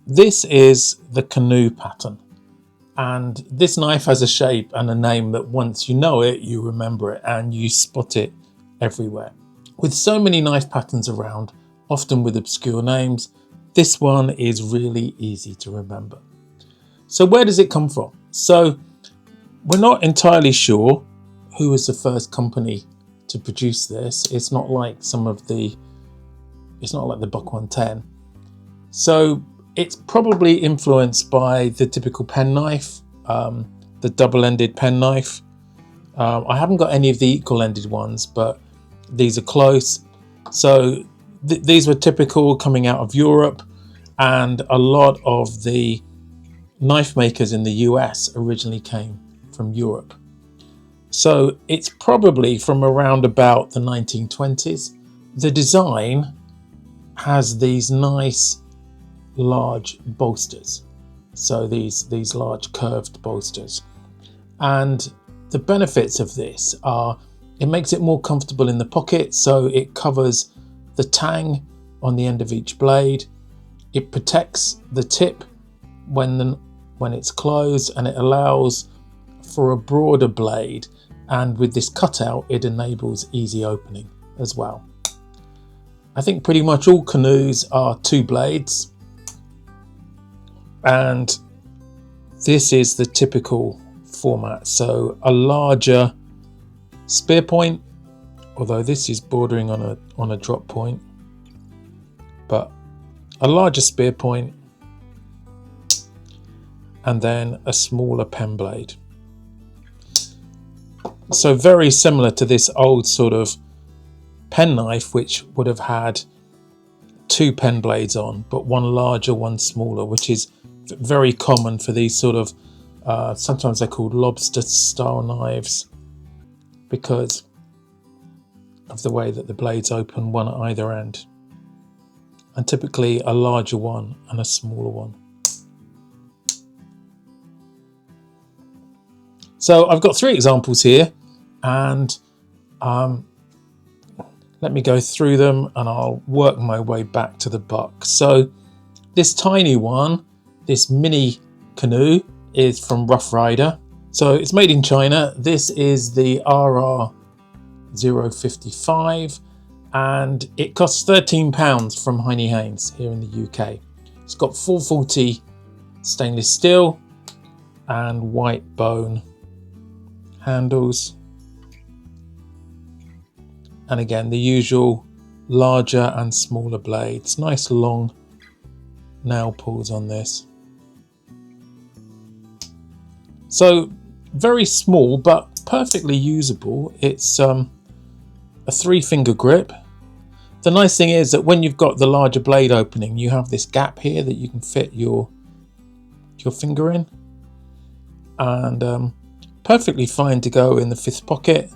this is the CANOE pattern. And this knife has a shape and a name that once you know it, you remember it and you spot it everywhere. With so many knife patterns around, often with obscure names, this one is really easy to remember. So where does it come from? So we're not entirely sure who was the first company to produce this. It's not like the Buck 110. So it's probably influenced by the typical pen knife, the double-ended pen knife. I haven't got any of the equal-ended ones, but these are close. So these were typical coming out of Europe, and a lot of the knife makers in the US originally came from Europe. So it's probably from around about the 1920s. The design has these nice large bolsters, so these large curved bolsters, and the benefits of this are it makes it more comfortable in the pocket, so it covers the tang on the end of each blade, it protects the tip when it's closed, and it allows for a broader blade, and with this cutout it enables easy opening as well. I think pretty much all CANOEs are 2 blades, and this is the typical format, so a larger spear point, although this is bordering on a drop point, but a larger spear point and then a smaller pen blade. So very similar to this old sort of pen knife, which would have had 2 pen blades on, but one larger, one smaller, which is very common for these sort of, sometimes they're called lobster style knives because of the way that the blades open one at either end, and typically a larger one and a smaller one. So I've got 3 examples here, and let me go through them and I'll work my way back to the buck. So this tiny one, this mini CANOE, is from Rough Rider. So it's made in China. This is the RR055 and it costs £13 from Heine Haynes here in the UK. It's got 440 stainless steel and white bone handles, and again the usual larger and smaller blades. Nice long nail pulls on this. So very small but perfectly usable. It's a 3-finger grip. The nice thing is that when you've got the larger blade opening, you have this gap here that you can fit your finger in, and perfectly fine to go in the 5th pocket.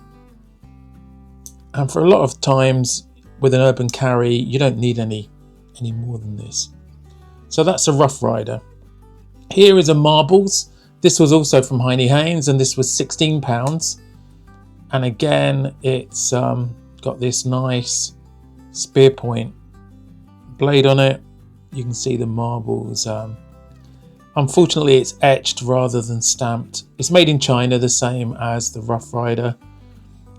And for a lot of times with an urban carry, you don't need any more than this. So that's a Rough Rider. Here is a Marbles. This was also from Heine Haynes, and this was £16. And again, it's got this nice spear point blade on it. You can see the marbles. Unfortunately, it's etched rather than stamped. It's made in China, the same as the Rough Rider.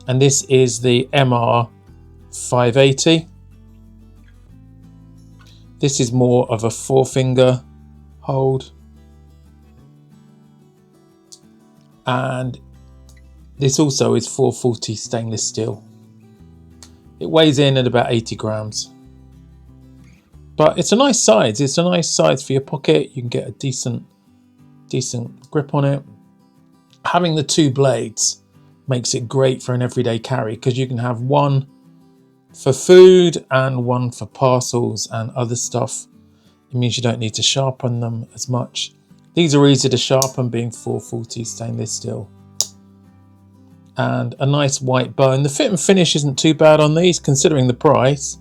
And this is the MR 580. This is more of a 4-finger hold. And this also is 440 stainless steel. It weighs in at about 80 grams. But it's a nice size. It's a nice size for your pocket. You can get a decent grip on it. Having the 2 blades makes it great for an everyday carry, because you can have one for food and one for parcels and other stuff. It means you don't need to sharpen them as much. These are easy to sharpen, being 440 stainless steel. And a nice white bone. The fit and finish isn't too bad on these, considering the price.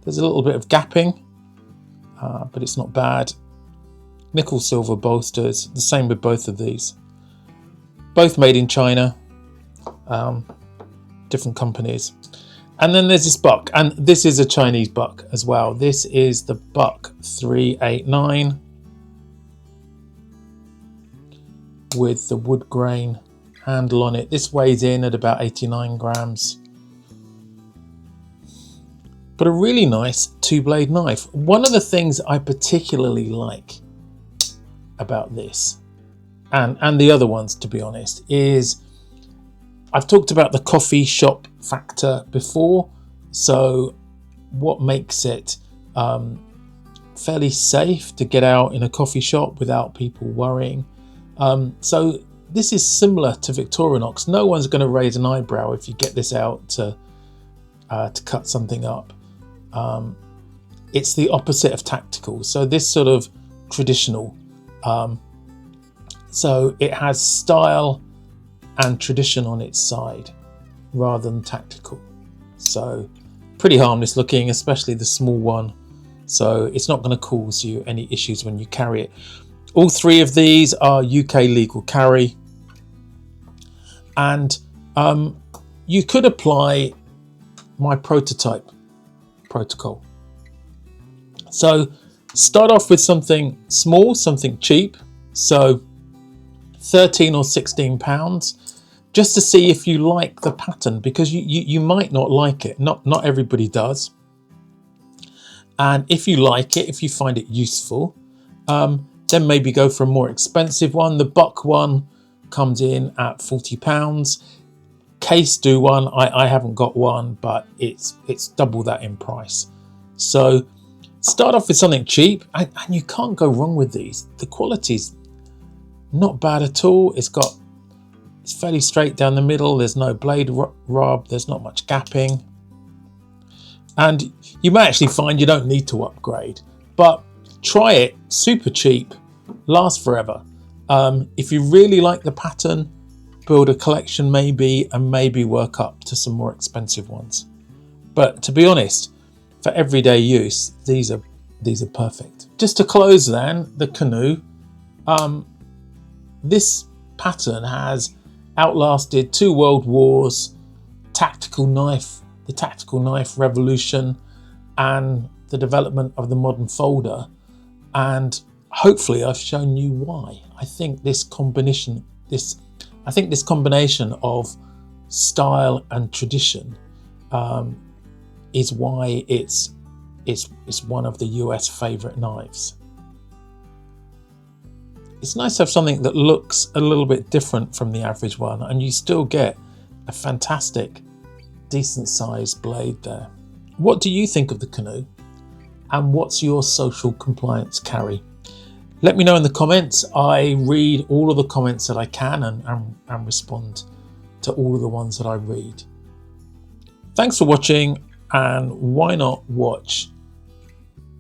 There's a little bit of gapping, but it's not bad. Nickel silver bolsters, the same with both of these. Both made in China, different companies. And then there's this buck, and this is a Chinese buck as well. This is the Buck 389 with the wood grain handle on it. This weighs in at about 89 grams. But a really nice two-blade knife. One of the things I particularly like about this, and the other ones to be honest, is I've talked about the coffee shop factor before. So what makes it fairly safe to get out in a coffee shop without people worrying. So this is similar to Victorinox. No one's going to raise an eyebrow if you get this out to cut something up. It's the opposite of tactical. So this sort of traditional. So it has style and tradition on its side rather than tactical. So pretty harmless looking, especially the small one. So it's not going to cause you any issues when you carry it. All three of these are UK legal carry. And you could apply my Protype Protocol. So start off with something small, something cheap. So 13 or 16 pounds, just to see if you like the pattern, because you might not like it. Not everybody does. And if you like it, if you find it useful, then maybe go for a more expensive one. The Buck one comes in at £40. Case do one. I haven't got one, but it's double that in price. So start off with something cheap, and you can't go wrong with these. The quality's not bad at all. It's fairly straight down the middle. There's no blade rub. There's not much gapping. And you may actually find you don't need to upgrade, but try it. Super cheap, lasts forever. If you really like the pattern, build a collection maybe, and maybe work up to some more expensive ones. But to be honest, for everyday use, these are perfect. Just to close then, the CANOE. This pattern has outlasted 2 world wars, the tactical knife revolution, and the development of the modern folder. And hopefully I've shown you why. I think this combination of style and tradition is why it's one of the US favorite knives. It's nice to have something that looks a little bit different from the average one, and you still get a fantastic, decent sized blade there. What do you think of the CANOE? And what's your social compliance carry? Let me know in the comments. I read all of the comments that I can and respond to all of the ones that I read. Thanks for watching, and why not watch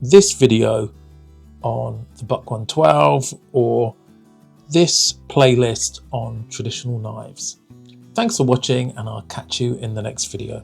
this video on the Buck 112 or this playlist on traditional knives. Thanks for watching, and I'll catch you in the next video.